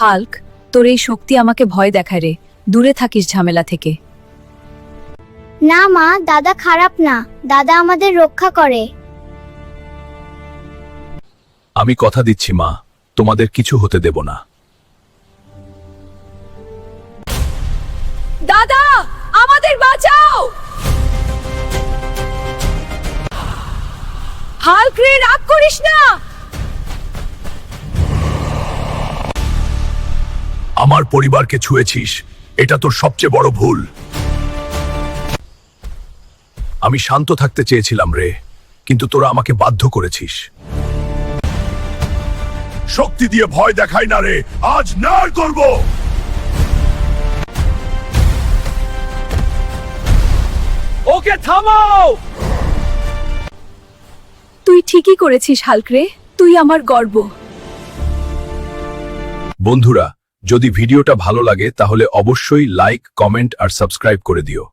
Hulk, তোর এই শক্তি আমাকে ভয় দেখায় রে। দূরে থাকিস ঝামেলা থেকে। না মা, দাদা খারাপ না, দাদা আমাদের রক্ষা করে। আমি কথা দিচ্ছি মা, তোমাদের কিছু হতে দেব না। দাদা, আমাদের বাঁচাও! হাল্ক রে, রাগ করিস না। আমার পরিবারকে ছুঁয়েছিস, এটা তোর সবচেয়ে বড় ভুল। আমি শান্ত থাকতে চেয়েছিলাম রে, কিন্তু তোরা আমাকে বাধ্য করেছিস। শক্তি দিয়ে ভয় দেখাই না রে, আজ নার করব। ওকে থামাও। তুই ঠিকই করেছিস হাল্ক রে, তুই আমার গর্ব। বন্ধুরা, যদি ভিডিওটা ভালো লাগে তাহলে অবশ্যই লাইক, কমেন্ট আর সাবস্ক্রাইব করে দিও।